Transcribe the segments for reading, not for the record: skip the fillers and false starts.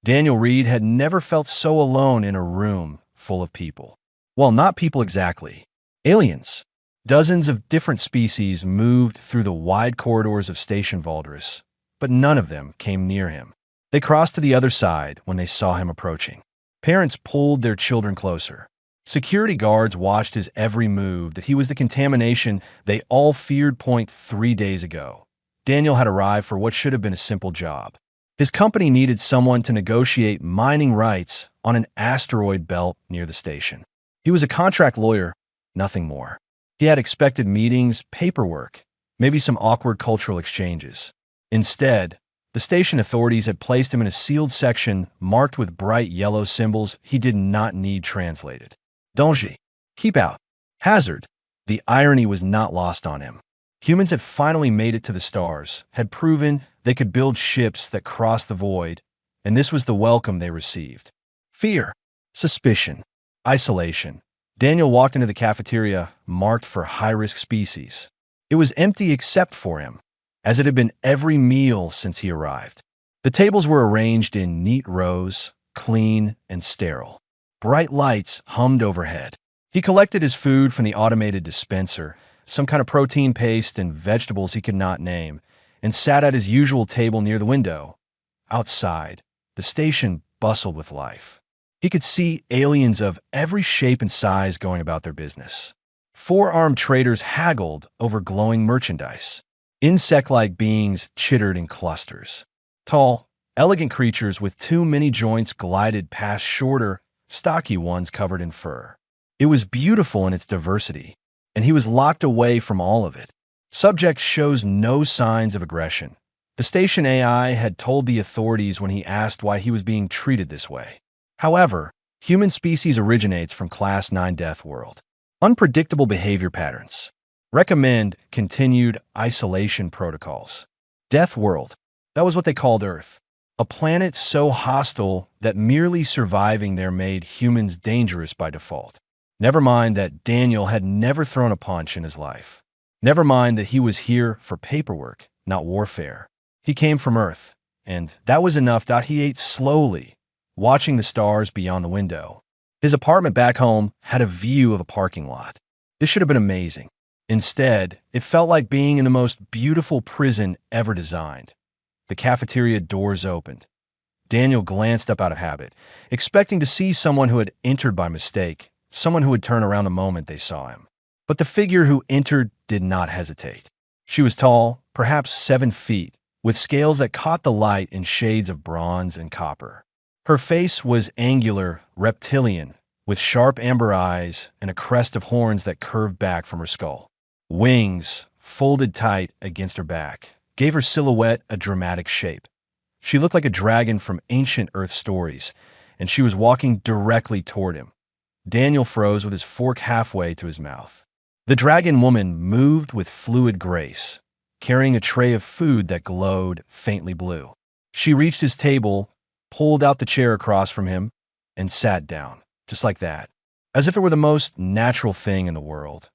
Daniel Reed had never felt so alone in a room full of people. Well, not people exactly. Aliens. Dozens of different species moved through the wide corridors of Station Valdris, but none of them came near him. They crossed to the other side when they saw him approaching. Parents pulled their children closer. Security guards watched his every move, that he was the contamination they all feared. 3 days ago, Daniel had arrived for what should have been a simple job. His company needed someone to negotiate mining rights on an asteroid belt near the station. He was a contract lawyer, nothing more. He had expected meetings, paperwork, maybe some awkward cultural exchanges. Instead, the station authorities had placed him in a sealed section marked with bright yellow symbols he did not need translated. Danger. Keep out. Hazard. The irony was not lost on him. Humans had finally made it to the stars, had proven they could build ships that crossed the void, and this was the welcome they received. Fear, suspicion, isolation. Daniel walked into the cafeteria marked for high-risk species. It was empty except for him, as it had been every meal since he arrived. The tables were arranged in neat rows, clean and sterile. Bright lights hummed overhead. He collected his food from the automated dispenser, some kind of protein paste and vegetables he could not name, and sat at his usual table near the window. Outside, the station bustled with life. He could see aliens of every shape and size going about their business. Four-armed traders haggled over glowing merchandise. Insect-like beings chittered in clusters. Tall, elegant creatures with too many joints glided past shorter, stocky ones covered in fur. It was beautiful in its diversity, and he was locked away from all of it. Subject shows no signs of aggression. The station AI had told the authorities when he asked why he was being treated this way. However, human species originates from Class 9 Death World. Unpredictable behavior patterns. Recommend continued isolation protocols. Death World. That was what they called Earth. A planet so hostile that merely surviving there made humans dangerous by default. Never mind that Daniel had never thrown a punch in his life. Never mind that he was here for paperwork, not warfare. He came from Earth, and that was enough. He ate slowly, watching the stars beyond the window. His apartment back home had a view of a parking lot. This should have been amazing. Instead, it felt like being in the most beautiful prison ever designed. The cafeteria doors opened. Daniel glanced up out of habit, expecting to see someone who had entered by mistake, someone who would turn around the moment they saw him. But the figure who entered did not hesitate. She was tall, perhaps 7 feet, with scales that caught the light in shades of bronze and copper. Her face was angular, reptilian, with sharp amber eyes and a crest of horns that curved back from her skull. Wings, folded tight against her back, gave her silhouette a dramatic shape. She looked like a dragon from ancient Earth stories, and she was walking directly toward him. Daniel froze with his fork halfway to his mouth. The dragon woman moved with fluid grace, carrying a tray of food that glowed faintly blue. She reached his table, pulled out the chair across from him, and sat down, just like that, as if it were the most natural thing in the world.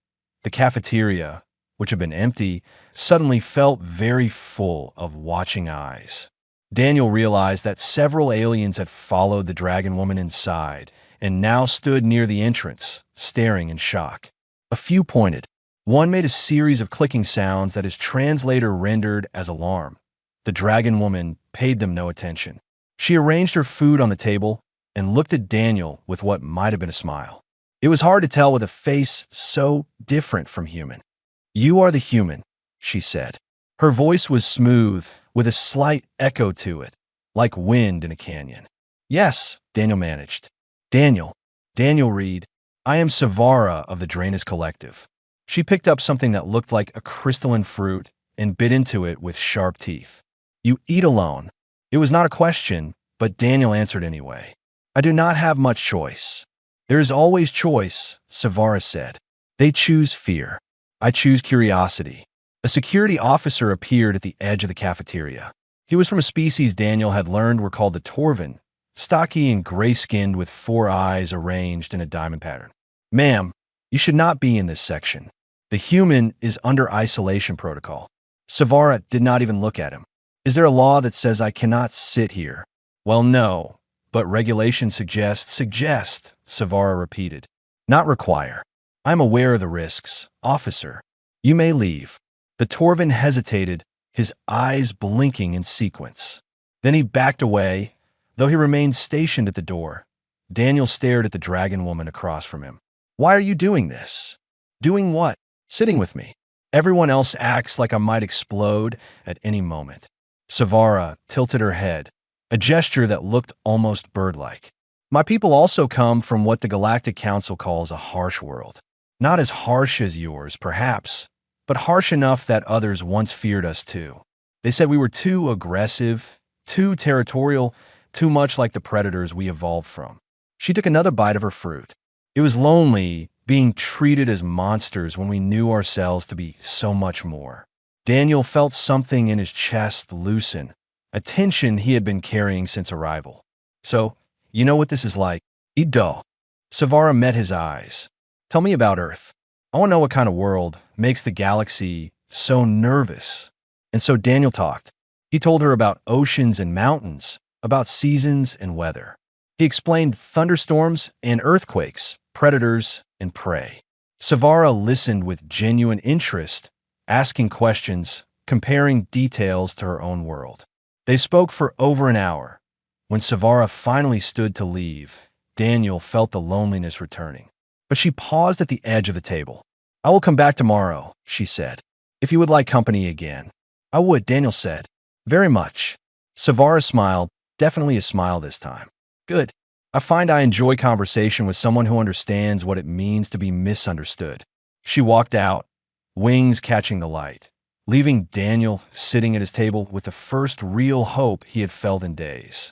The cafeteria, which had been empty, suddenly felt very full of watching eyes. Daniel realized that several aliens had followed the dragon woman inside and now stood near the entrance, staring in shock. A few pointed. One made a series of clicking sounds that his translator rendered as alarm. The dragon woman paid them no attention. She arranged her food on the table and looked at Daniel with what might have been a smile. It was hard to tell with a face so different from human. "You are the human," she said. Her voice was smooth, with a slight echo to it, like wind in a canyon. "Yes," Daniel managed. Daniel Reed, "I am Savara of the Drainus Collective." She picked up something that looked like a crystalline fruit and bit into it with sharp teeth. "You eat alone." It was not a question, but Daniel answered anyway. "I do not have much choice." "There is always choice," Savara said. "They choose fear. I choose curiosity." A security officer appeared at the edge of the cafeteria. He was from a species Daniel had learned were called the Torvin, stocky and gray-skinned with 4 eyes arranged in a diamond pattern. "Ma'am, you should not be in this section. The human is under isolation protocol." Savara did not even look at him. "Is there a law that says I cannot sit here?" "Well, no, But regulation suggest, Savara repeated. Not require. I'm aware of the risks, officer. You may leave. The Torvin hesitated, his eyes blinking in sequence. Then he backed away, though he remained stationed at the door. Daniel stared at the dragon woman across from him. Why are you doing this? Doing what? Sitting with me. Everyone else acts like I might explode at any moment. Savara tilted her head, a gesture that looked almost bird-like. My people also come from what the Galactic Council calls a harsh world. Not as harsh as yours, perhaps, but harsh enough that others once feared us too. They said we were too aggressive, too territorial, too much like the predators we evolved from. She took another bite of her fruit. It was lonely being treated as monsters when we knew ourselves to be so much more. Daniel felt something in his chest loosen, a tension he had been carrying since arrival. So, you know what this is like? Ido. Savara met his eyes. Tell me about Earth. I want to know what kind of world makes the galaxy so nervous. And so Daniel talked. He told her about oceans and mountains, about seasons and weather. He explained thunderstorms and earthquakes, predators and prey. Savara listened with genuine interest, asking questions, comparing details to her own world. They spoke for over an hour. When Savara finally stood to leave, Daniel felt the loneliness returning. But she paused at the edge of the table. I will come back tomorrow, she said. If you would like company again. I would, Daniel said. Very much. Savara smiled, definitely a smile this time. Good. I find I enjoy conversation with someone who understands what it means to be misunderstood. She walked out, wings catching the light, leaving Daniel sitting at his table with the first real hope he had felt in days.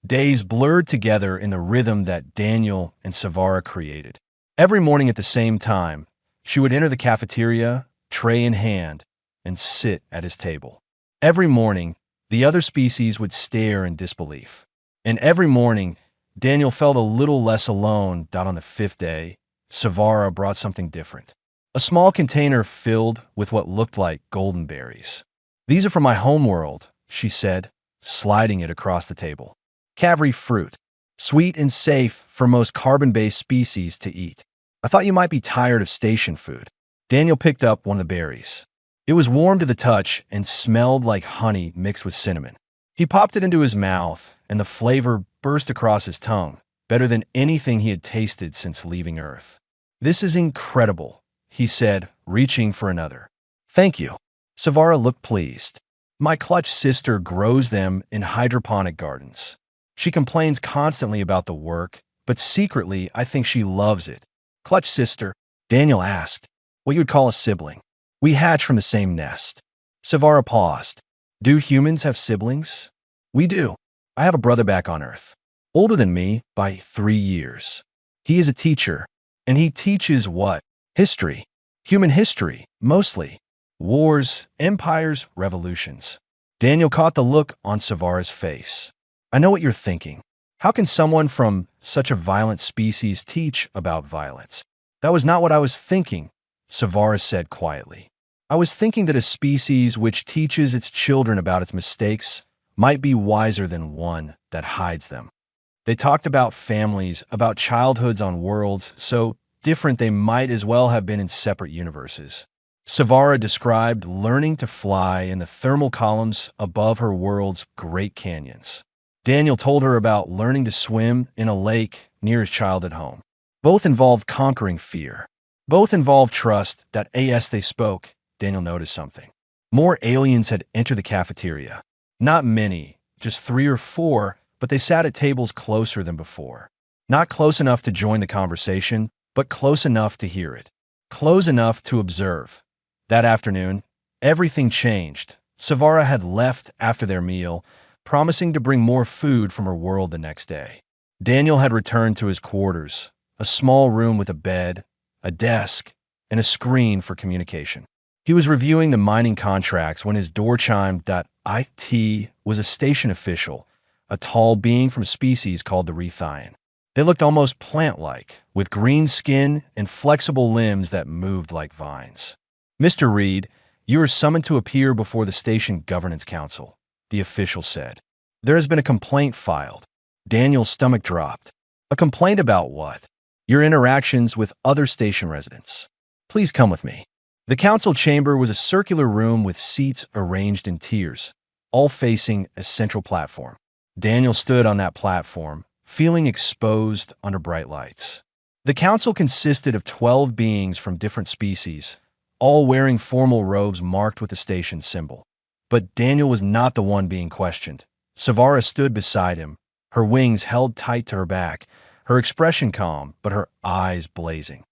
Days blurred together in the rhythm that Daniel and Savara created. Every morning at the same time, she would enter the cafeteria, tray in hand, and sit at his table. Every morning, the other species would stare in disbelief. And every morning, Daniel felt a little less alone. On the fifth day, Savara brought something different. A small container filled with what looked like golden berries. These are from my homeworld, she said, sliding it across the table. Kavri fruit, sweet and safe for most carbon-based species to eat. I thought you might be tired of station food. Daniel picked up one of the berries. It was warm to the touch and smelled like honey mixed with cinnamon. He popped it into his mouth, and the flavor burst across his tongue, better than anything he had tasted since leaving Earth. This is incredible, he said, reaching for another. Thank you. Savara looked pleased. My clutch sister grows them in hydroponic gardens. She complains constantly about the work, but secretly I think she loves it. Clutch sister, Daniel asked. What you would call a sibling. We hatch from the same nest. Savara paused. Do humans have siblings? We do. I have a brother back on Earth, older than me by 3 years. He is a teacher, and he teaches what? History. Human history, mostly. Wars, empires, revolutions. Daniel caught the look on Savara's face. I know what you're thinking. How can someone from such a violent species teach about violence? That was not what I was thinking, Savara said quietly. I was thinking that a species which teaches its children about its mistakes might be wiser than one that hides them. They talked about families, about childhoods on worlds so different they might as well have been in separate universes. Savara described learning to fly in the thermal columns above her world's great canyons. Daniel told her about learning to swim in a lake near his childhood home. Both involved conquering fear. Both involved trust that as they spoke, Daniel noticed something. More aliens had entered the cafeteria. Not many, just 3 or 4, but they sat at tables closer than before. Not close enough to join the conversation, but close enough to hear it. Close enough to observe. That afternoon, everything changed. Savara had left after their meal, promising to bring more food from her world the next day. Daniel had returned to his quarters, a small room with a bed, a desk, and a screen for communication. He was reviewing the mining contracts when his door chimed. It was a station official, a tall being from a species called the Rethian. They looked almost plant-like, with green skin and flexible limbs that moved like vines. Mr. Reed, you are summoned to appear before the Station Governance Council, the official said. There has been a complaint filed. Daniel's stomach dropped. A complaint about what? Your interactions with other station residents. Please come with me. The council chamber was a circular room with seats arranged in tiers, all facing a central platform. Daniel stood on that platform, feeling exposed under bright lights. The council consisted of 12 beings from different species, all wearing formal robes marked with the station symbol. But Daniel was not the one being questioned. Savara stood beside him, her wings held tight to her back, her expression calm, but her eyes blazing.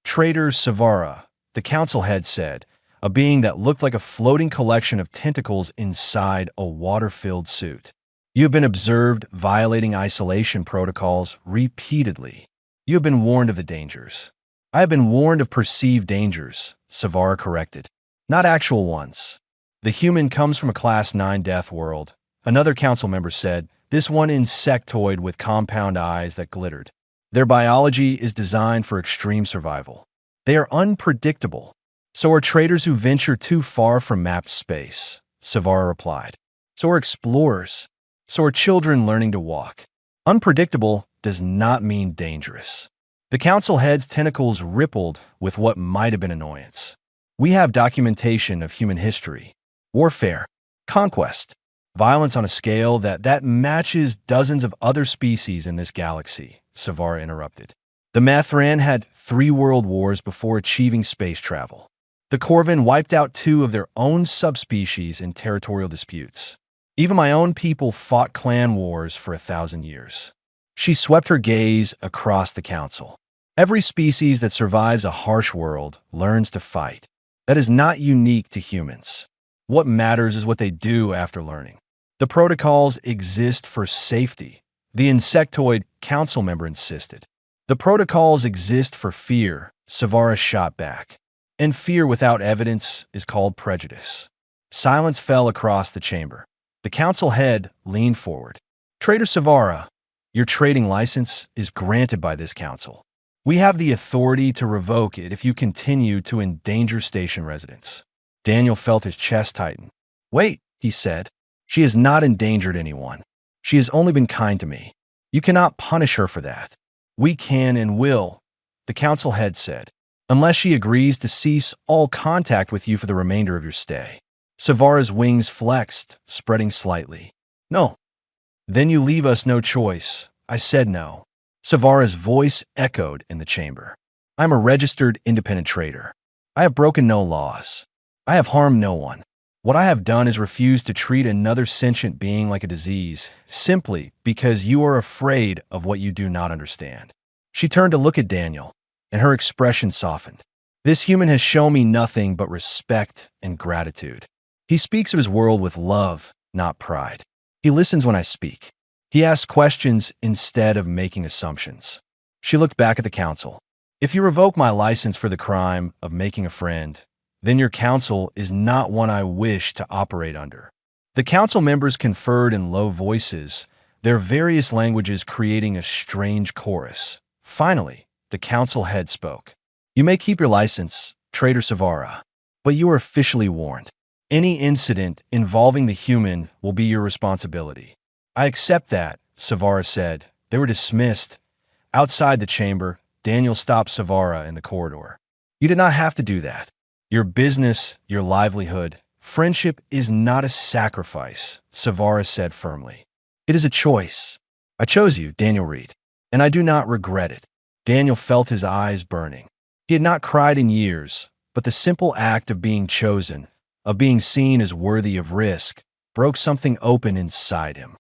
Traitor Savara, the council head said, a being that looked like a floating collection of tentacles inside a water-filled suit. You have been observed violating isolation protocols repeatedly. You have been warned of the dangers. I have been warned of perceived dangers, Savara corrected. Not actual ones. The human comes from a Class 9 death world, another council member said, this one insectoid with compound eyes that glittered. Their biology is designed for extreme survival. They are unpredictable. So are traders who venture too far from mapped space, Savara replied. So are explorers. So are children learning to walk. Unpredictable does not mean dangerous. The council head's tentacles rippled with what might have been annoyance. We have documentation of human history, warfare, conquest, violence on a scale that matches dozens of other species in this galaxy, Savara interrupted. The Mathran had 3 world wars before achieving space travel. The Corvin wiped out 2 of their own subspecies in territorial disputes. Even my own people fought clan wars for 1,000 years. She swept her gaze across the council. Every species that survives a harsh world learns to fight. That is not unique to humans. What matters is what they do after learning. The protocols exist for safety, the insectoid council member insisted. The protocols exist for fear, Savara shot back. And fear without evidence is called prejudice. Silence fell across the chamber. The council head leaned forward. Trader Savara, your trading license is granted by this council. We have the authority to revoke it if you continue to endanger station residents. Daniel felt his chest tighten. Wait, he said. She has not endangered anyone. She has only been kind to me. You cannot punish her for that. We can and will, the council head said, unless she agrees to cease all contact with you for the remainder of your stay. Savara's wings flexed, spreading slightly. No. Then you leave us no choice. I said no. Savara's voice echoed in the chamber. I'm a registered independent trader. I have broken no laws. I have harmed no one. What I have done is refused to treat another sentient being like a disease, simply because you are afraid of what you do not understand. She turned to look at Daniel, and her expression softened. This human has shown me nothing but respect and gratitude. He speaks of his world with love, not pride. He listens when I speak. He asks questions instead of making assumptions. She looked back at the council. If you revoke my license for the crime of making a friend, then your council is not one I wish to operate under. The council members conferred in low voices, their various languages creating a strange chorus. Finally, the council head spoke. You may keep your license, Trader Savara, but you are officially warned. Any incident involving the human will be your responsibility. I accept that, Savara said. They were dismissed. Outside the chamber, Daniel stopped Savara in the corridor. You did not have to do that. Your business, your livelihood, friendship is not a sacrifice, Savara said firmly. It is a choice. I chose you, Daniel Reed, and I do not regret it. Daniel felt his eyes burning. He had not cried in years, but the simple act of being chosen, of being seen as worthy of risk, broke something open inside him.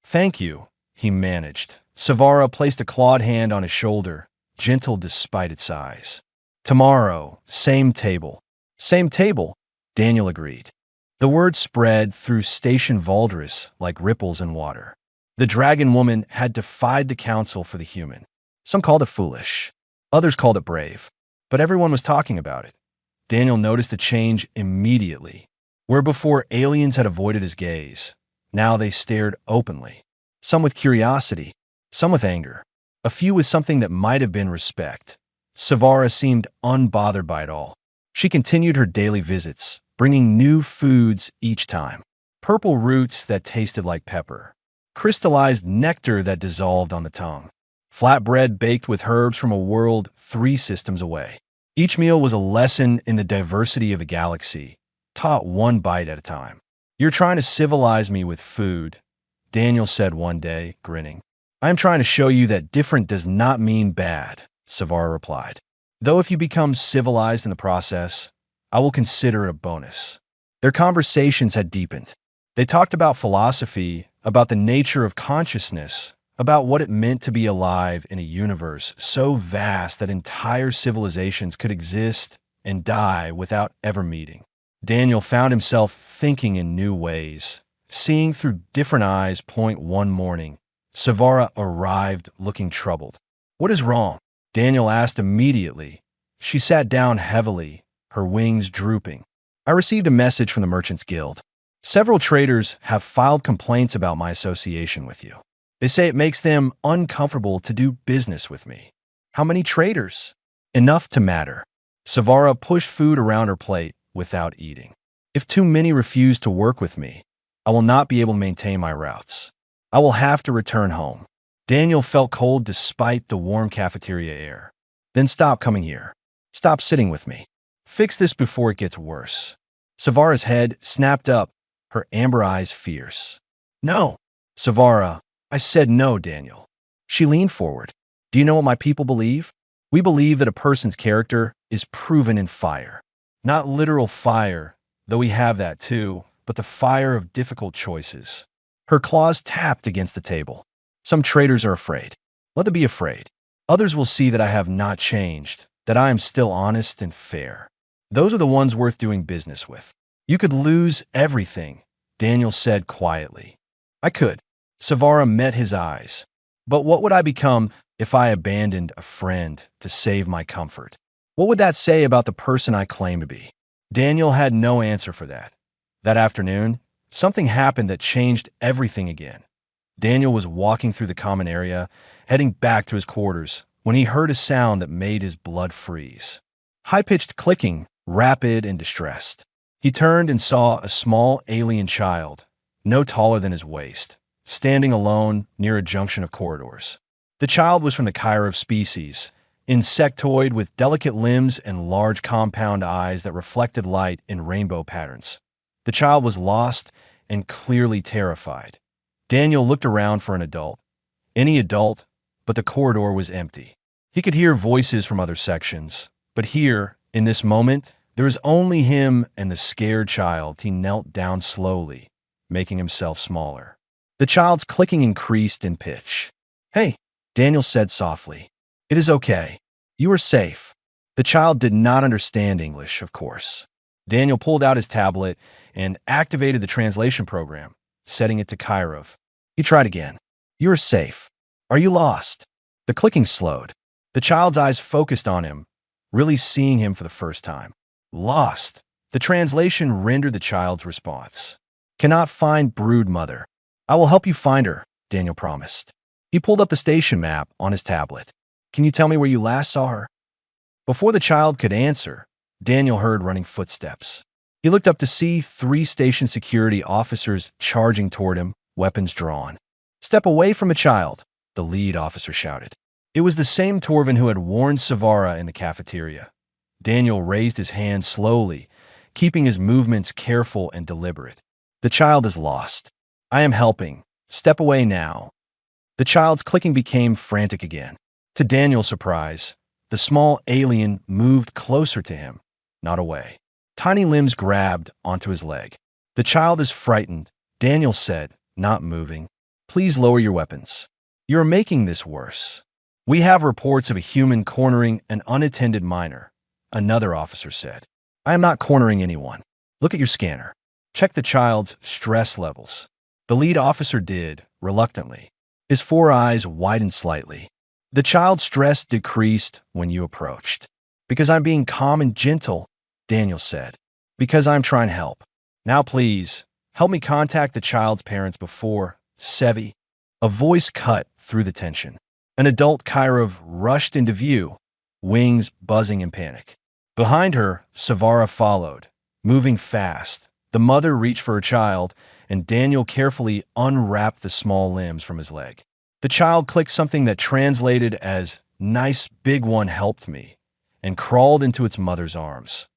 Thank you, he managed. Savara placed a clawed hand on his shoulder, gentle despite its size. Tomorrow, same table. Same table, Daniel agreed. The word spread through Station Valdris like ripples in water. The dragon woman had defied the council for the human. Some called it foolish. Others called it brave. But everyone was talking about it. Daniel noticed a change immediately. Where before aliens had avoided his gaze, now they stared openly. Some with curiosity, some with anger. A few with something that might have been respect. Savara seemed unbothered by it all. She continued her daily visits, bringing new foods each time. Purple roots that tasted like pepper. crystallized nectar that dissolved on the tongue, flatbread baked with herbs from a world 3 systems away. Each meal was a lesson in the diversity of the galaxy, taught one bite at a time. "You're trying to civilize me with food," Daniel said one day, grinning. "I am trying to show you that different does not mean bad," Savara replied. "Though if you become civilized in the process, I will consider it a bonus." Their conversations had deepened. They talked about philosophy, about the nature of consciousness, about what it meant to be alive in a universe so vast that entire civilizations could exist and die without ever meeting. Daniel found himself thinking in new ways, seeing through different eyes. One morning, Savara arrived looking troubled. "What is wrong?" Daniel asked immediately. She sat down heavily, her wings drooping. "I received a message from the Merchants Guild. Several traders have filed complaints about my association with you. They say it makes them uncomfortable to do business with me." "How many traders?" "Enough to matter." Savara pushed food around her plate without eating. "If too many refuse to work with me, I will not be able to maintain my routes. I will have to return home." Daniel felt cold despite the warm cafeteria air. "Then stop coming here. Stop sitting with me. Fix this before it gets worse." Savara's head snapped up, her amber eyes fierce. "No." "Savara, I said no, Daniel." She leaned forward. "Do you know what my people believe? We believe that a person's character is proven in fire. Not literal fire, though we have that too, but the fire of difficult choices." Her claws tapped against the table. "Some traders are afraid. Let them be afraid. Others will see that I have not changed, that I am still honest and fair. Those are the ones worth doing business with." "You could lose everything," Daniel said quietly. "I could." Savara met his eyes. "But what would I become if I abandoned a friend to save my comfort? What would that say about the person I claim to be?" Daniel had no answer for that. That afternoon, something happened that changed everything again. Daniel was walking through the common area, heading back to his quarters, when he heard a sound that made his blood freeze. High-pitched clicking, rapid and distressed. He turned and saw a small alien child, no taller than his waist, standing alone near a junction of corridors. The child was from the Keyworks species, insectoid with delicate limbs and large compound eyes that reflected light in rainbow patterns. The child was lost and clearly terrified. Daniel looked around for an adult. Any adult, but the corridor was empty. He could hear voices from other sections, but here, in this moment, there was only him and the scared child. He knelt down slowly, making himself smaller. The child's clicking increased in pitch. "Hey," Daniel said softly. "It is okay. You are safe." The child did not understand English, of course. Daniel pulled out his tablet and activated the translation program, setting it to Kyrov. He tried again. "You are safe. Are you lost?" The clicking slowed. The child's eyes focused on him, really seeing him for the first time. "Lost." The translation rendered the child's response. "Cannot find brood mother. I will help you find her," Daniel promised. He pulled up the station map on his tablet. "Can you tell me where you last saw her?" Before the child could answer, Daniel heard running footsteps. He looked up to see 3 station security officers charging toward him, weapons drawn. "Step away from the child," the lead officer shouted. It was the same Torvin who had warned Savara in the cafeteria. Daniel raised his hand slowly, keeping his movements careful and deliberate. "The child is lost. I am helping. Step away now." The child's clicking became frantic again. To Daniel's surprise, the small alien moved closer to him, not away. Tiny limbs grabbed onto his leg. "The child is frightened," Daniel said, not moving. "Please lower your weapons. You are making this worse." "We have reports of a human cornering an unattended minor," another officer said. "I am not cornering anyone. Look at your scanner. Check the child's stress levels." The lead officer did, reluctantly. His 4 eyes widened slightly. "The child's stress decreased when you approached." "Because I'm being calm and gentle," Daniel said. "Because I'm trying to help. Now please, help me contact the child's parents before Sevi." A voice cut through the tension. An adult Kyrov rushed into view, wings buzzing in panic. Behind her, Savara followed, moving fast. The mother reached for her child, and Daniel carefully unwrapped the small limbs from his leg. The child clicked something that translated as, "Nice big one helped me," and crawled into its mother's arms.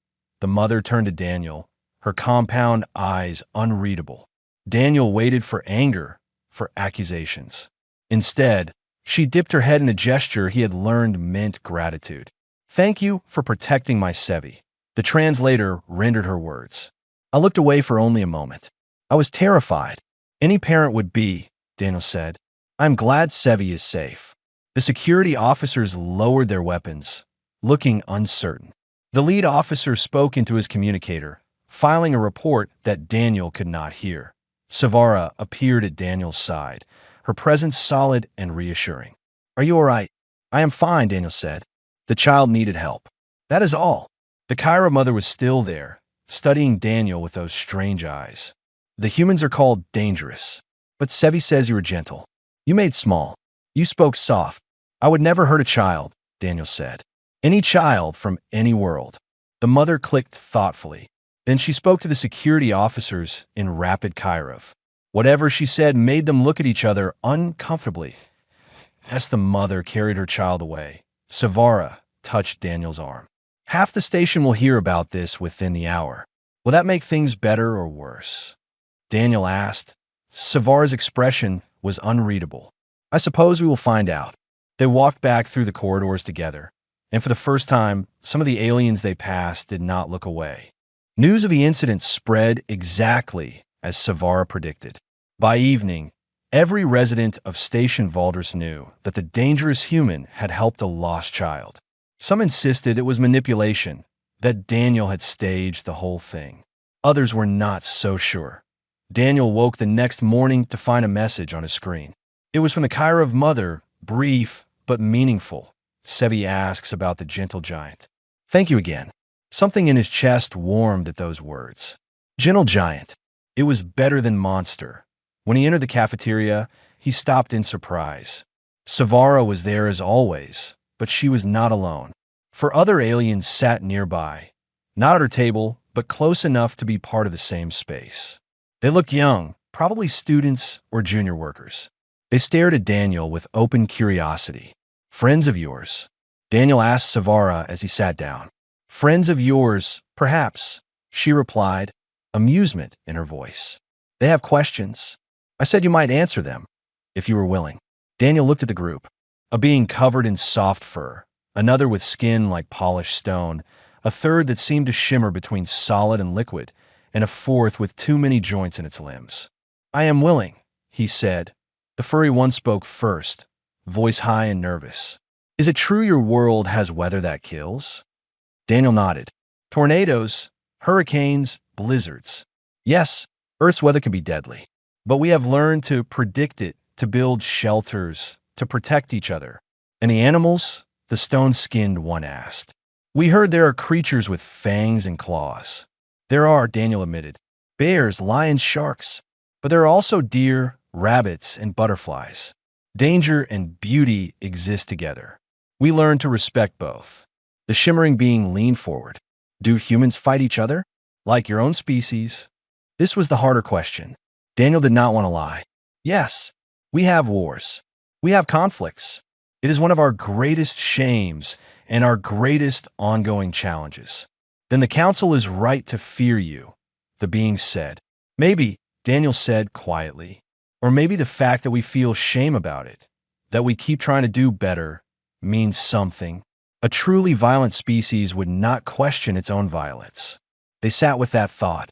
The mother turned to Daniel, her compound eyes unreadable. Daniel waited for anger, for accusations. Instead, she dipped her head in a gesture he had learned meant gratitude. "Thank you for protecting my Sevi." The translator rendered her words. I looked away for only a moment. I was terrified. Any parent would be, Daniel said. "I'm glad Sevi is safe." The security officers lowered their weapons, looking uncertain. The lead officer spoke into his communicator, filing a report that Daniel could not hear. Savara appeared at Daniel's side, her presence solid and reassuring. "Are you all right?" "I am fine," Daniel said. The child needed help. That is all. The Kyra mother was still there, studying Daniel with those strange eyes. "The humans are called dangerous. But Sevi says you were gentle. You made small. You spoke soft. I would never hurt a child," Daniel said. "Any child from any world." The mother clicked thoughtfully. Then she spoke to the security officers in rapid Kyrov. Whatever she said made them look at each other uncomfortably. As the mother carried her child away, Savara touched Daniel's arm. "Half the station will hear about this within the hour. Will that make things better or worse?" Daniel asked. Savara's expression was unreadable. "I suppose we will find out." They walked back through the corridors together, and for the first time, some of the aliens they passed did not look away. News of the incident spread exactly as Savara predicted. By evening, every resident of Station Valdris knew that the dangerous human had helped a lost child. Some insisted it was manipulation, that Daniel had staged the whole thing. Others were not so sure. Daniel woke the next morning to find a message on his screen. It was from the Kyrov mother, brief but meaningful. Sevi asks about the gentle giant. "Thank you again." Something in his chest warmed at those words. Gentle giant. It was better than monster. When he entered the cafeteria, he stopped in surprise. Savara was there as always, but she was not alone. For other aliens sat nearby, not at her table, but close enough to be part of the same space. They looked young, probably students or junior workers. They stared at Daniel with open curiosity. "Friends of yours?" Daniel asked Savara as he sat down. "Friends of yours, perhaps," she replied, amusement in her voice. "They have questions. I said you might answer them, if you were willing." Daniel looked at the group. A being covered in soft fur, another with skin like polished stone, a third that seemed to shimmer between solid and liquid, and a fourth with too many joints in its limbs. "I am willing," he said. The furry one spoke first, voice high and nervous. "Is it true your world has weather that kills?" Daniel nodded. "Tornadoes, hurricanes, blizzards. Yes, Earth's weather can be deadly. But we have learned to predict it, to build shelters, to protect each other." "And the animals?" the stone-skinned one asked. "We heard there are creatures with fangs and claws." "There are," Daniel admitted. "Bears, lions, sharks. But there are also deer, rabbits, and butterflies. Danger and beauty exist together. We learn to respect both." The shimmering being leaned forward. "Do humans fight each other? Like your own species?" This was the harder question. Daniel did not want to lie. "Yes, we have wars. We have conflicts. It is one of our greatest shames and our greatest ongoing challenges." "Then the council is right to fear you," the being said. "Maybe," Daniel said quietly, "or maybe the fact that we feel shame about it, that we keep trying to do better, means something. A truly violent species would not question its own violence." They sat with that thought.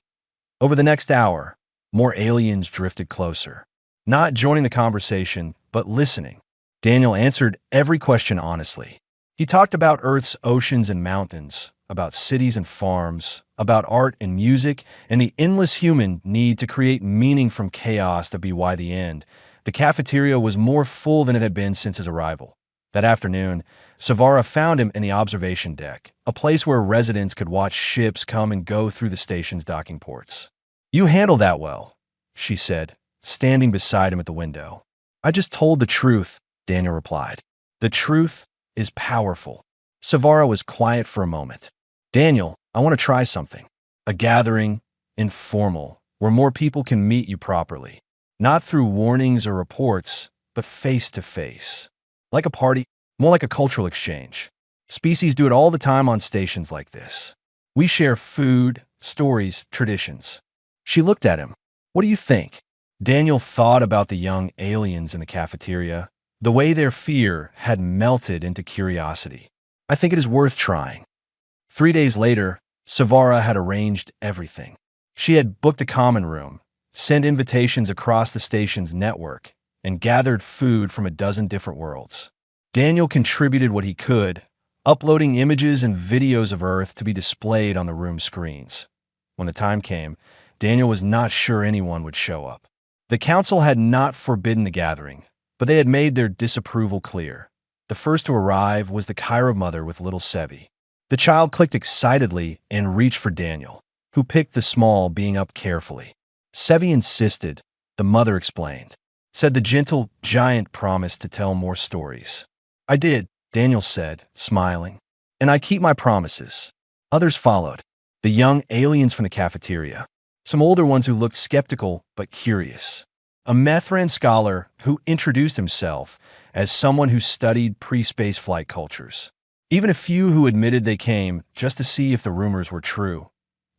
Over the next hour, more aliens drifted closer, not joining the conversation, but listening. Daniel answered every question honestly. He talked about Earth's oceans and mountains, about cities and farms, about art and music, and the endless human need to create meaning from chaos to be why the end. The cafeteria was more full than it had been since his arrival. That afternoon, Savara found him in the observation deck, a place where residents could watch ships come and go through the station's docking ports. "You handled that well," she said, standing beside him at the window. "I just told the truth," Daniel replied. "The truth is powerful." Savara was quiet for a moment. "Daniel, I want to try something." A gathering, informal, where more people can meet you properly. Not through warnings or reports, but face to face. Like a party, more like a cultural exchange. Species do it all the time on stations like this. We share food, stories, traditions. She looked at him. What do you think? Daniel thought about the young aliens in the cafeteria, the way their fear had melted into curiosity. I think it is worth trying. 3 days later, Savara had arranged everything. She had booked a common room, sent invitations across the station's network, and gathered food from a dozen different worlds. Daniel contributed what he could, uploading images and videos of Earth to be displayed on the room screens. When the time came, Daniel was not sure anyone would show up. The council had not forbidden the gathering, but they had made their disapproval clear. The first to arrive was the Cairo mother with little Sevi. The child clicked excitedly and reached for Daniel, who picked the small being up carefully. Sevi insisted, the mother explained. Said the gentle giant promised to tell more stories. I did, Daniel said, smiling. And I keep my promises. Others followed. The young aliens from the cafeteria. Some older ones who looked skeptical but curious. A Methran scholar who introduced himself as someone who studied pre-space flight cultures. Even a few who admitted they came just to see if the rumors were true.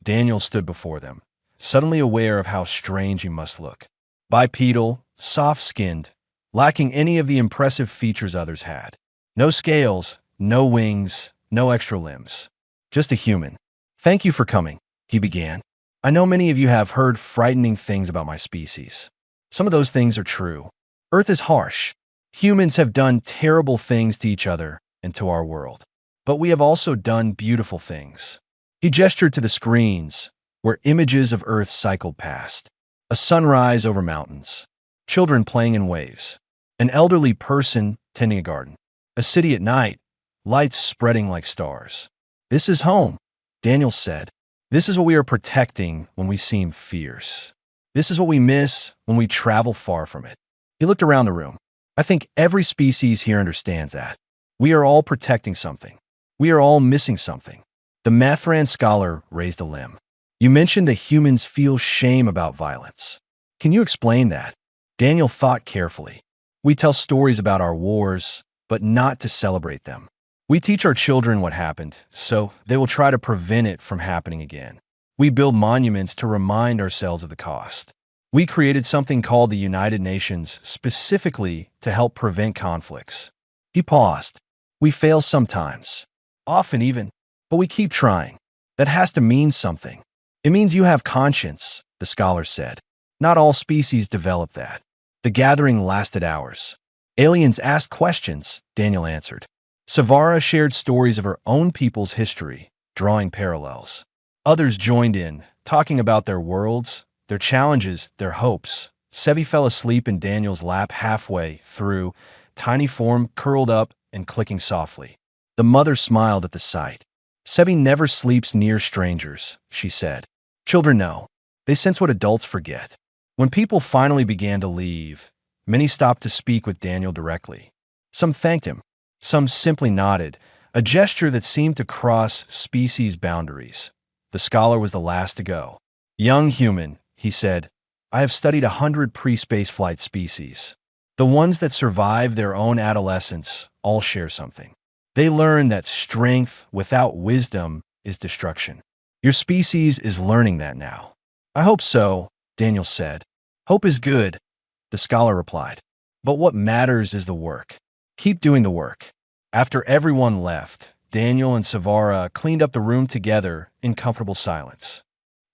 Daniel stood before them, suddenly aware of how strange he must look. Bipedal, soft-skinned, lacking any of the impressive features others had. No scales, no wings, no extra limbs. Just a human. Thank you for coming, he began. I know many of you have heard frightening things about my species. Some of those things are true. Earth is harsh. Humans have done terrible things to each other and to our world. But we have also done beautiful things. He gestured to the screens, where images of Earth cycled past. A sunrise over mountains. Children playing in waves. An elderly person tending a garden. A city at night, lights spreading like stars. This is home, Daniel said. This is what we are protecting when we seem fierce. This is what we miss when we travel far from it. He looked around the room. I think every species here understands that. We are all protecting something. We are all missing something. The Methran scholar raised a limb. You mentioned that humans feel shame about violence. Can you explain that? Daniel thought carefully. We tell stories about our wars, but not to celebrate them. We teach our children what happened, so they will try to prevent it from happening again. We build monuments to remind ourselves of the cost. We created something called the United Nations specifically to help prevent conflicts. He paused. We fail sometimes, often even, but we keep trying. That has to mean something. It means you have conscience, the scholar said. Not all species develop that. The gathering lasted hours. Aliens asked questions, Daniel answered. Savara shared stories of her own people's history, drawing parallels. Others joined in, talking about their worlds, their challenges, their hopes. Sevi fell asleep in Daniel's lap halfway through, tiny form curled up and clicking softly. The mother smiled at the sight. Sevi never sleeps near strangers, she said. Children know. They sense what adults forget. When people finally began to leave, many stopped to speak with Daniel directly. Some thanked him. Some simply nodded, a gesture that seemed to cross species boundaries. The scholar was the last to go. Young human, he said, I have studied 100 pre-space flight species. The ones that survive their own adolescence all share something. They learn that strength without wisdom is destruction. Your species is learning that now. I hope so, Daniel said. Hope is good, the scholar replied. But what matters is the work. Keep doing the work. After everyone left, Daniel and Savara cleaned up the room together in comfortable silence.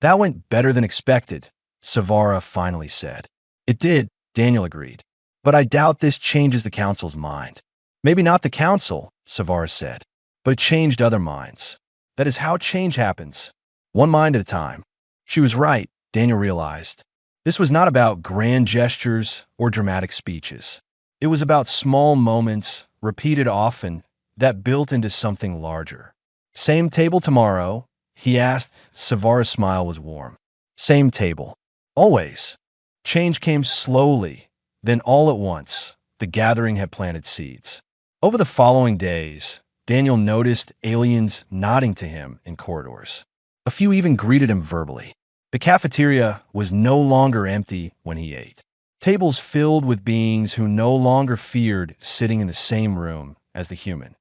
That went better than expected, Savara finally said. It did, Daniel agreed. But I doubt this changes the council's mind. Maybe not the council, Savara said, but it changed other minds. That is how change happens. One mind at a time. She was right, Daniel realized. This was not about grand gestures or dramatic speeches. It was about small moments, repeated often, that built into something larger. Same table tomorrow? He asked. Savara's smile was warm. Same table. Always. Change came slowly. Then all at once, the gathering had planted seeds. Over the following days, Daniel noticed aliens nodding to him in corridors. A few even greeted him verbally. The cafeteria was no longer empty when he ate. Tables filled with beings who no longer feared sitting in the same room as the human.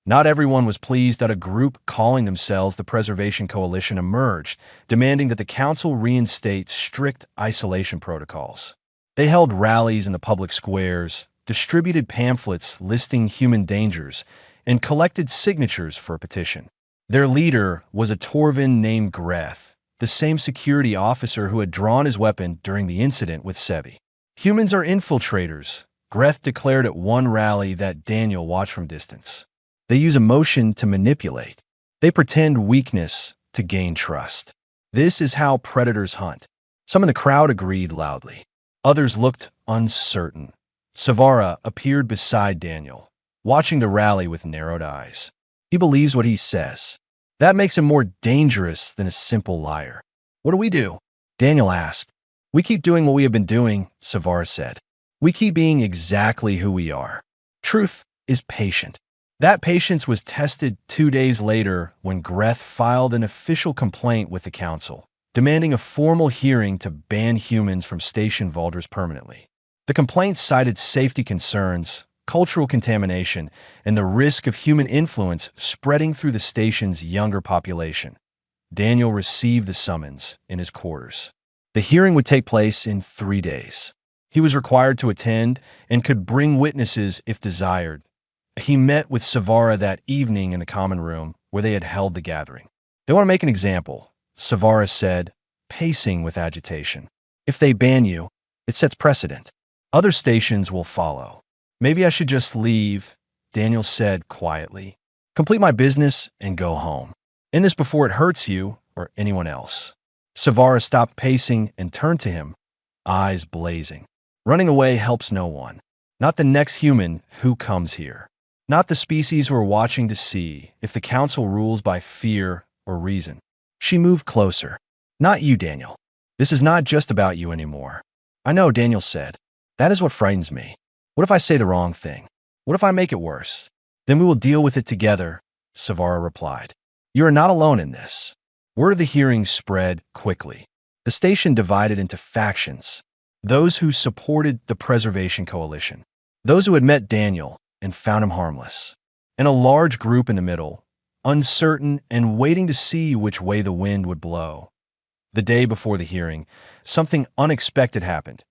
Not everyone was pleased that a group calling themselves the Preservation Coalition emerged, demanding that the council reinstate strict isolation protocols. They held rallies in the public squares, distributed pamphlets listing human dangers, and collected signatures for a petition. Their leader was a Torvin named Greth, the same security officer who had drawn his weapon during the incident with Sevi. Humans are infiltrators, Greth declared at one rally that Daniel watched from distance. They use emotion to manipulate. They pretend weakness to gain trust. This is how predators hunt. Some in the crowd agreed loudly. Others looked uncertain. Savara appeared beside Daniel, watching the rally with narrowed eyes. He believes what he says. That makes him more dangerous than a simple liar. What do we do? Daniel asked. We keep doing what we have been doing, Savara said. We keep being exactly who we are. Truth is patient. That patience was tested 2 days later when Greth filed an official complaint with the council, demanding a formal hearing to ban humans from Station Valdres permanently. The complaint cited safety concerns, cultural contamination, and the risk of human influence spreading through the station's younger population. Daniel received the summons in his quarters. The hearing would take place in 3 days. He was required to attend and could bring witnesses if desired. He met with Savara that evening in the common room where they had held the gathering. They want to make an example, Savara said, pacing with agitation. If they ban you, it sets precedent. Other stations will follow. Maybe I should just leave, Daniel said quietly. Complete my business and go home. End this before it hurts you or anyone else. Savara stopped pacing and turned to him, eyes blazing. Running away helps no one. Not the next human who comes here. Not the species who are watching to see if the council rules by fear or reason. She moved closer. Not you, Daniel. This is not just about you anymore. I know, Daniel said. That is what frightens me. What if I say the wrong thing? What if I make it worse? Then we will deal with it together, Savara replied. You are not alone in this. Word of the hearing spread quickly. The station divided into factions. Those who supported the Preservation Coalition. Those who had met Daniel and found him harmless. And a large group in the middle, uncertain and waiting to see which way the wind would blow. The day before the hearing, something unexpected happened.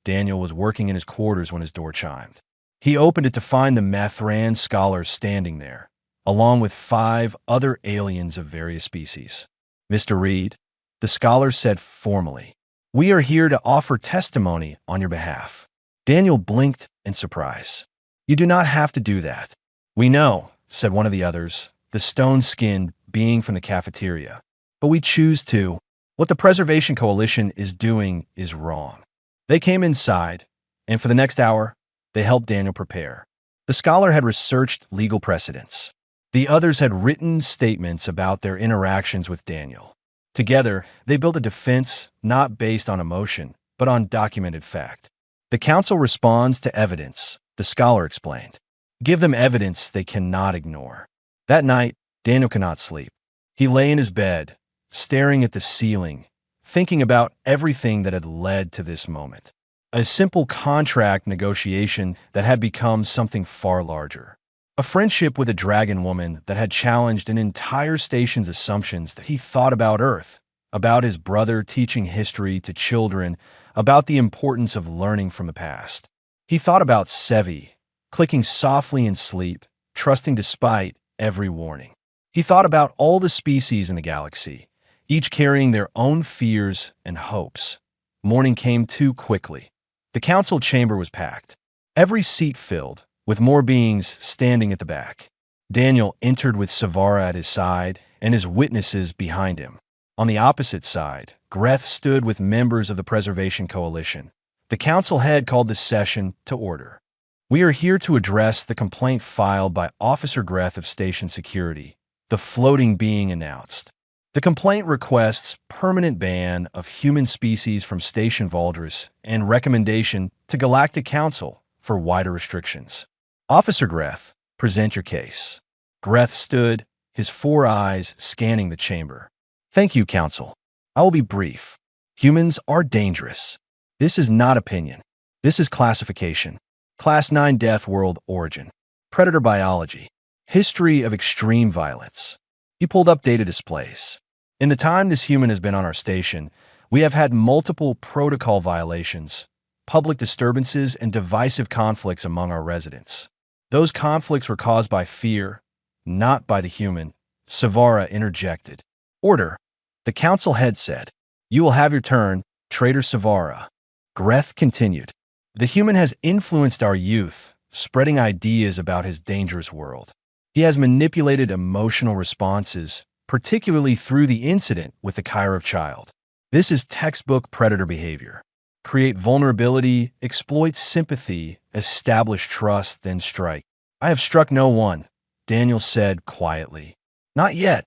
Daniel was working in his quarters when his door chimed. He opened it to find the Mathran scholars standing there, along with 5 other aliens of various species. Mr. Reed, the scholar said formally, we are here to offer testimony on your behalf. Daniel blinked in surprise. You do not have to do that. We know, said one of the others, the stone-skinned being from the cafeteria. But we choose to. What the Preservation Coalition is doing is wrong. They came inside, and for the next hour, they helped Daniel prepare. The scholar had researched legal precedents. The others had written statements about their interactions with Daniel. Together, they built a defense not based on emotion, but on documented fact. The council responds to evidence, the scholar explained. Give them evidence they cannot ignore. That night, Daniel could not sleep. He lay in his bed, staring at the ceiling, thinking about everything that had led to this moment. A simple contract negotiation that had become something far larger. A friendship with a dragon woman that had challenged an entire station's assumptions that he thought about Earth, about his brother teaching history to children, about the importance of learning from the past. He thought about Sevi, clicking softly in sleep, trusting despite every warning. He thought about all the species in the galaxy, each carrying their own fears and hopes. Morning came too quickly. The council chamber was packed, every seat filled, with more beings standing at the back. Daniel entered with Savara at his side and his witnesses behind him. On the opposite side, Greth stood with members of the Preservation Coalition. The council head called the session to order. We are here to address the complaint filed by Officer Greth of Station Security, the floating being announced. The complaint requests permanent ban of human species from Station Valdres and recommendation to Galactic Council for wider restrictions. Officer Greth, present your case. Greth stood, his 4 eyes scanning the chamber. Thank you, Council. I will be brief. Humans are dangerous. This is not opinion. This is classification. Class 9 Death World Origin. Predator Biology. History of extreme violence. He pulled up data displays. In the time this human has been on our station, we have had multiple protocol violations, public disturbances, and divisive conflicts among our residents. Those conflicts were caused by fear, not by the human. Savara interjected. Order. The council head said. You will have your turn, traitor Savara. Greth continued. The human has influenced our youth, spreading ideas about his dangerous world. He has manipulated emotional responses, particularly through the incident with the Kyra child. This is textbook predator behavior. Create vulnerability, exploit sympathy, establish trust, then strike. I have struck no one, Daniel said quietly. Not yet,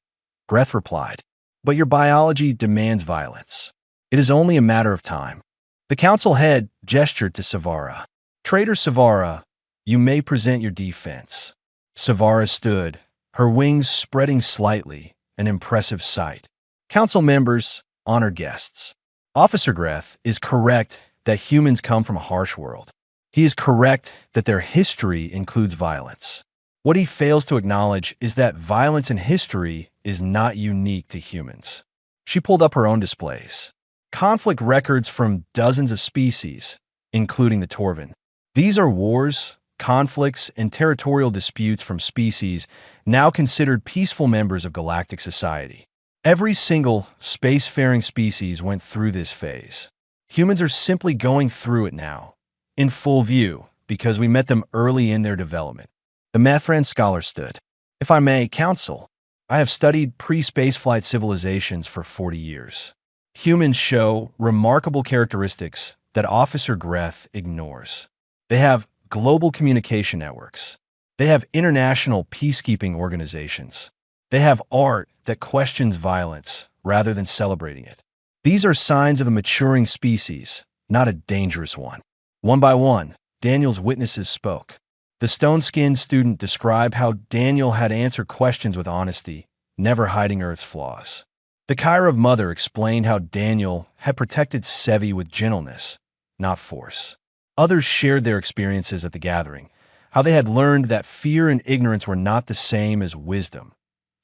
Greth replied. But your biology demands violence. It is only a matter of time. The council head gestured to Savara. Traitor Savara, you may present your defense. Savara stood, her wings spreading slightly, an impressive sight. Council members, honored guests. Officer Greth is correct that humans come from a harsh world. He is correct that their history includes violence. What he fails to acknowledge is that violence in history is not unique to humans. She pulled up her own displays. Conflict records from dozens of species, including the Torvin. These are wars, conflicts, and territorial disputes from species now considered peaceful members of galactic society. Every single spacefaring species went through this phase. Humans are simply going through it now, in full view, because we met them early in their development. The Methran scholar stood. If I may, Council, I have studied pre-spaceflight civilizations for 40 years. Humans show remarkable characteristics that Officer Greth ignores. They have global communication networks. They have international peacekeeping organizations. They have art that questions violence rather than celebrating it. These are signs of a maturing species, not a dangerous one. One by one, Daniel's witnesses spoke. The stone-skinned student described how Daniel had answered questions with honesty, never hiding Earth's flaws. The Kyra mother explained how Daniel had protected Sevi with gentleness, not force. Others shared their experiences at the gathering, how they had learned that fear and ignorance were not the same as wisdom.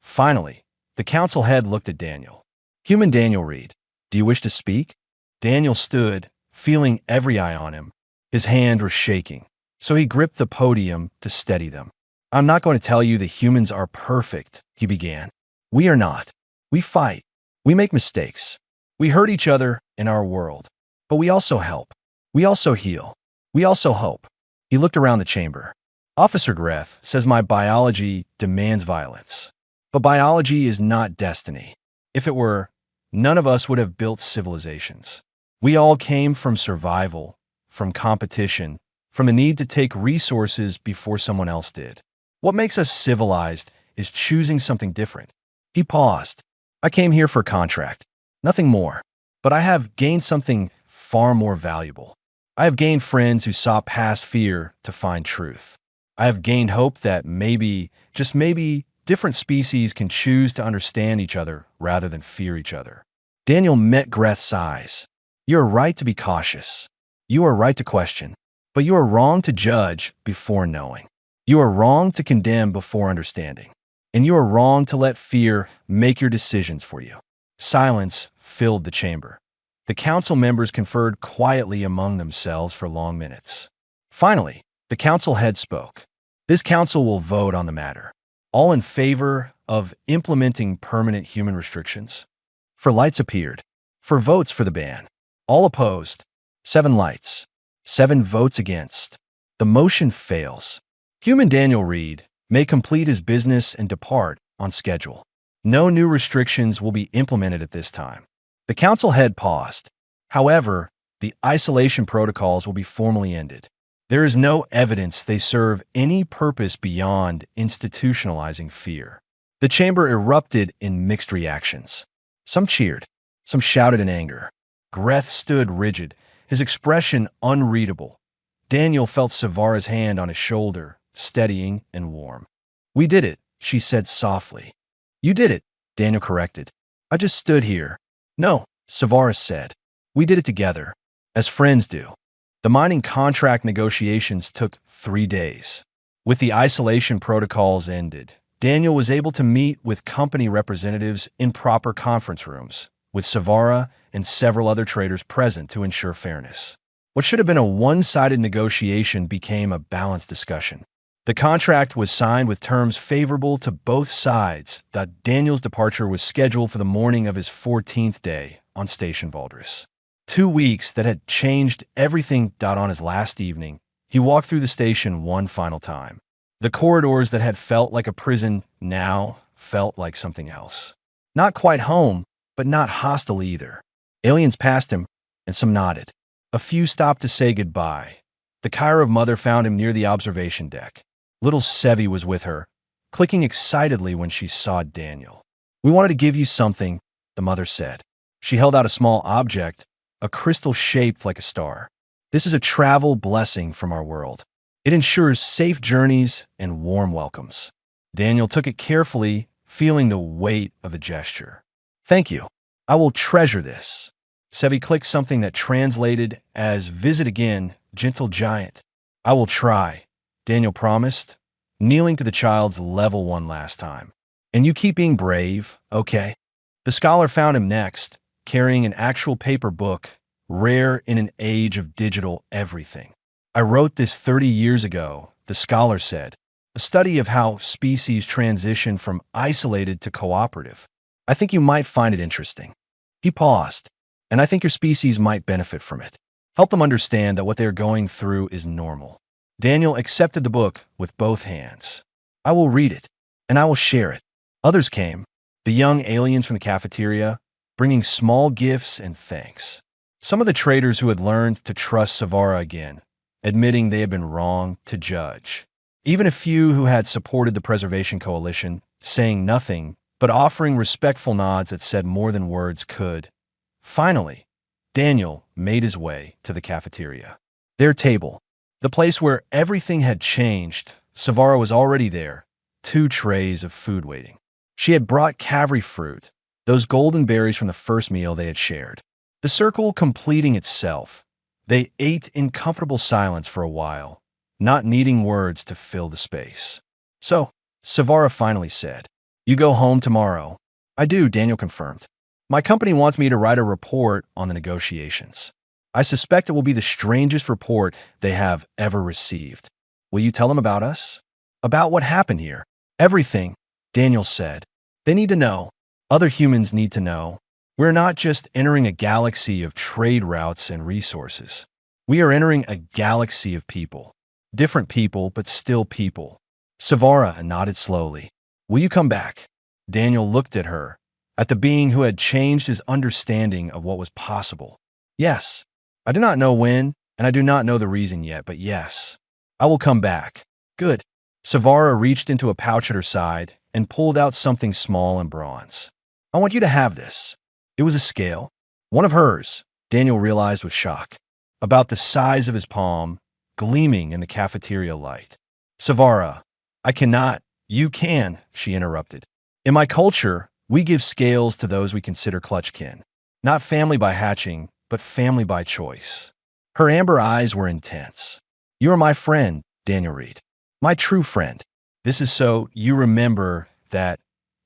Finally, the council head looked at Daniel. Human Daniel Reed, do you wish to speak? Daniel stood, feeling every eye on him. His hand was shaking, so he gripped the podium to steady them. I'm not going to tell you that humans are perfect, he began. We are not. We fight. We make mistakes. We hurt each other in our world. But we also help. We also heal. We also hope. He looked around the chamber. Officer Greth says my biology demands violence. But biology is not destiny. If it were, none of us would have built civilizations. We all came from survival, from competition, from a need to take resources before someone else did. What makes us civilized is choosing something different. He paused. I came here for a contract, nothing more. But I have gained something far more valuable. I have gained friends who saw past fear to find truth. I have gained hope that maybe, just maybe, different species can choose to understand each other rather than fear each other. Daniel met Greth's eyes. You are right to be cautious. You are right to question. But you are wrong to judge before knowing. You are wrong to condemn before understanding. And you are wrong to let fear make your decisions for you. Silence filled the chamber. The council members conferred quietly among themselves for long minutes. Finally, the council head spoke. This council will vote on the matter. All in favor of implementing permanent human restrictions? For lights appeared. For votes for the ban. All opposed. 7 lights. 7 votes against. The motion fails. Human Daniel Reed may complete his business and depart on schedule. No new restrictions will be implemented at this time. The council head paused. However, the isolation protocols will be formally ended. There is no evidence they serve any purpose beyond institutionalizing fear. The chamber erupted in mixed reactions. Some cheered. Some shouted in anger. Greth stood rigid, his expression unreadable. Daniel felt Savara's hand on his shoulder, steadying and warm. We did it, she said softly. You did it, Daniel corrected. I just stood here. No, Savara said. We did it together, as friends do. The mining contract negotiations took 3 days. With the isolation protocols ended, Daniel was able to meet with company representatives in proper conference rooms, with Savara and several other traders present to ensure fairness. What should have been a one-sided negotiation became a balanced discussion. The contract was signed with terms favorable to both sides. Daniel's departure was scheduled for the morning of his 14th day on Station Valdris. 2 weeks that had changed everything. On his last evening, he walked through the station one final time. The corridors that had felt like a prison now felt like something else. Not quite home, but not hostile either. Aliens passed him, and some nodded. A few stopped to say goodbye. The Cairo mother found him near the observation deck. Little Sevi was with her, clicking excitedly when she saw Daniel. "We wanted to give you something," the mother said. She held out a small object, a crystal shaped like a star. "This is a travel blessing from our world. It ensures safe journeys and warm welcomes." Daniel took it carefully, feeling the weight of the gesture. "Thank you. I will treasure this." Sevi clicked something that translated as "Visit again, gentle giant." "I will try," Daniel promised, kneeling to the child's level one last time. "And you keep being brave, okay?" The scholar found him next, carrying an actual paper book, rare in an age of digital everything. "I wrote this 30 years ago," the scholar said, "a study of how species transition from isolated to cooperative. I think you might find it interesting." He paused. "And I think your species might benefit from it. Help them understand that what they are going through is normal." Daniel accepted the book with both hands. "I will read it, and I will share it." Others came, the young aliens from the cafeteria, bringing small gifts and thanks. Some of the traders who had learned to trust Savara again, admitting they had been wrong to judge. Even a few who had supported the Preservation Coalition, saying nothing, but offering respectful nods that said more than words could. Finally, Daniel made his way to the cafeteria. Their table, the place where everything had changed, Savara was already there, 2 trays of food waiting. She had brought kavri fruit, those golden berries from the first meal they had shared. The circle completing itself, they ate in comfortable silence for a while, not needing words to fill the space. "So," Savara finally said, "you go home tomorrow?" "I do," Daniel confirmed. "My company wants me to write a report on the negotiations. I suspect it will be the strangest report they have ever received. Will you tell them about us?" "About what happened here?" "Everything," Daniel said. "They need to know. Other humans need to know. We're not just entering a galaxy of trade routes and resources. We are entering a galaxy of people. Different people, but still people." Savara nodded slowly. "Will you come back?" Daniel looked at her, at the being who had changed his understanding of what was possible. "Yes. I do not know when, and I do not know the reason yet, but yes. I will come back." "Good." Savara reached into a pouch at her side and pulled out something small in bronze. "I want you to have this." It was a scale. One of hers, Daniel realized with shock, about the size of his palm, gleaming in the cafeteria light. "Savara, I cannot." "You can," she interrupted. "In my culture, we give scales to those we consider clutchkin. Not family by hatching, but family by choice." Her amber eyes were intense. "You are my friend," Daniel read. "My true friend. This is so you remember that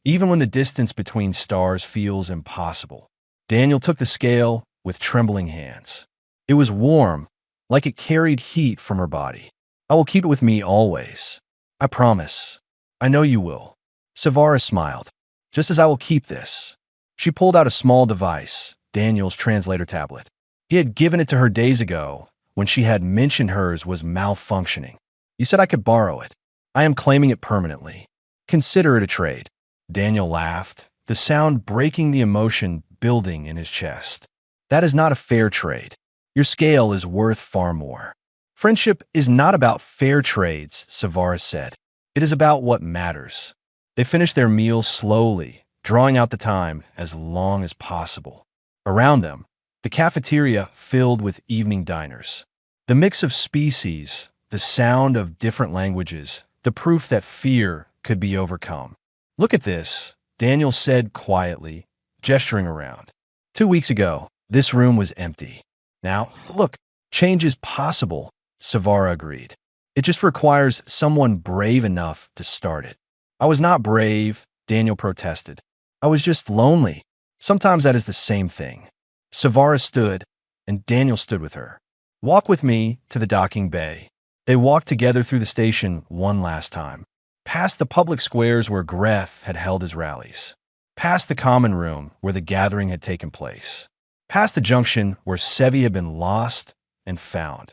even when the distance between stars feels impossible." Daniel took the scale with trembling hands. It was warm, like it carried heat from her body. "I will keep it with me always. I promise. I know you will." Savara smiled. "Just as I will keep this." She pulled out a small device, Daniel's translator tablet. He had given it to her days ago, when she had mentioned hers was malfunctioning. "You said I could borrow it. I am claiming it permanently. Consider it a trade." Daniel laughed, the sound breaking the emotion building in his chest. "That is not a fair trade. Your scale is worth far more." "Friendship is not about fair trades," Savara said. "It is about what matters." They finished their meal slowly, drawing out the time as long as possible. Around them, the cafeteria filled with evening diners. The mix of species, the sound of different languages, the proof that fear could be overcome. "Look at this," Daniel said quietly, gesturing around. 2 weeks ago, This room was empty. Now, look, change is possible, Savara agreed. It just requires someone brave enough to start it. I was not brave, Daniel protested. I was just lonely. Sometimes that is the same thing. Savara stood, and Daniel stood with her. Walk with me to the docking bay. They walked together through the station one last time, past the public squares where Greth had held his rallies, past the common room where the gathering had taken place, past the junction where Sevi had been lost and found.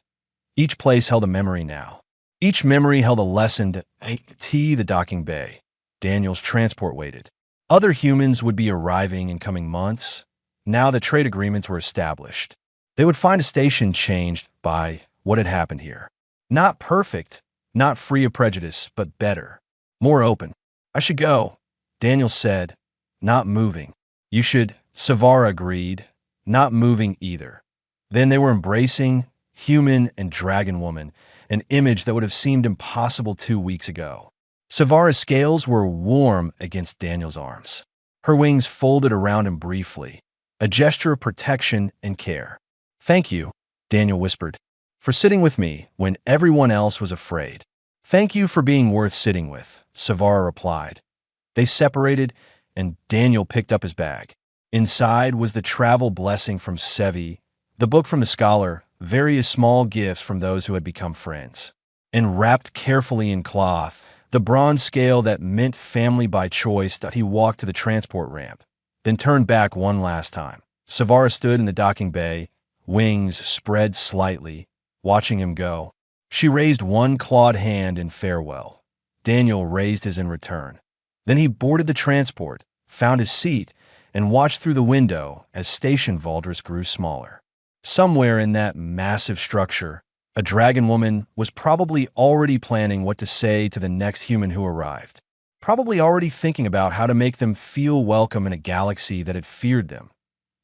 Each place held a memory now. Each memory held a lesson to the docking bay. Daniel's transport waited. Other humans would be arriving in coming months. Now the trade agreements were established. They would find a station changed by what had happened here. Not perfect, not free of prejudice, but better, more open. I should go, Daniel said, not moving. You should, Savara agreed, not moving either. Then they were embracing, human and dragon woman, an image that would have seemed impossible 2 weeks ago. Savara's scales were warm against Daniel's arms. Her wings folded around him briefly, a gesture of protection and care. Thank you, Daniel whispered, for sitting with me when everyone else was afraid. Thank you for being worth sitting with, Savara replied. They separated, and Daniel picked up his bag. Inside was the travel blessing from Sevi, the book from the scholar, various small gifts from those who had become friends. And wrapped carefully in cloth, the bronze scale that meant family by choice. He walked to the transport ramp, then turned back one last time. Savara stood in the docking bay, wings spread slightly, watching him go. She raised one clawed hand in farewell. Daniel raised his in return. Then he boarded the transport, found his seat, and watched through the window as Station Valdris grew smaller. Somewhere in that massive structure, a dragon woman was probably already planning what to say to the next human who arrived. Probably already thinking about how to make them feel welcome in a galaxy that had feared them.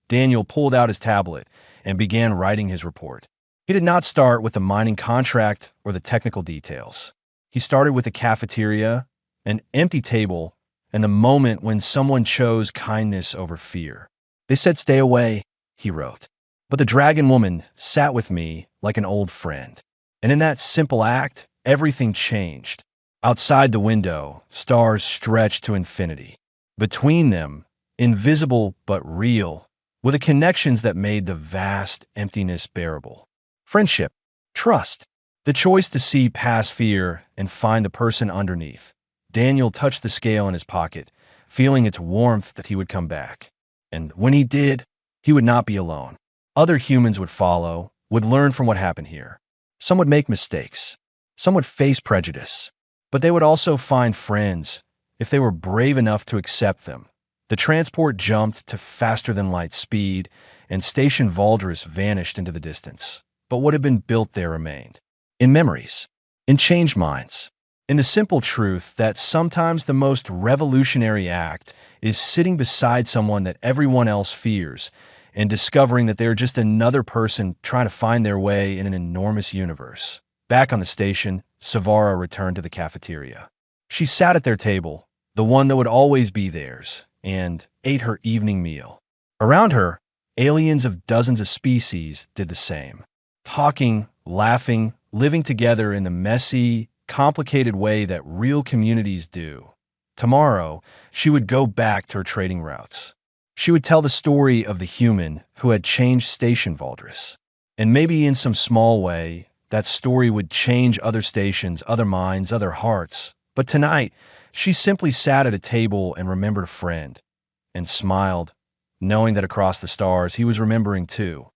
Daniel pulled out his tablet and began writing his report. He did not start with the mining contract or the technical details. He started with the cafeteria, an empty table, and the moment when someone chose kindness over fear. They said, "Stay away," he wrote. But the dragon woman sat with me like an old friend. And in that simple act, everything changed. Outside the window, stars stretched to infinity. Between them, invisible but real, were the connections that made the vast emptiness bearable. Friendship, trust, the choice to see past fear and find the person underneath. Daniel touched the scale in his pocket, feeling its warmth that he would come back. And when he did, he would not be alone. Other humans would follow, would learn from what happened here. Some would make mistakes. Some would face prejudice. But they would also find friends if they were brave enough to accept them. The transport jumped to faster-than-light speed, and Station Valdris vanished into the distance. But what had been built there remained. In memories. In changed minds. In the simple truth that sometimes the most revolutionary act is sitting beside someone that everyone else fears and discovering that they're just another person trying to find their way in an enormous universe. Back on the station, Savara returned to the cafeteria. She sat at their table, the one that would always be theirs, and ate her evening meal. Around her, aliens of dozens of species did the same. Talking, laughing, living together in the messy, complicated way that real communities do. Tomorrow, she would go back to her trading routes. She would tell the story of the human who had changed Station Valdris. And maybe in some small way, that story would change other stations, other minds, other hearts. But tonight, she simply sat at a table and remembered a friend, and smiled, knowing that across the stars he was remembering too.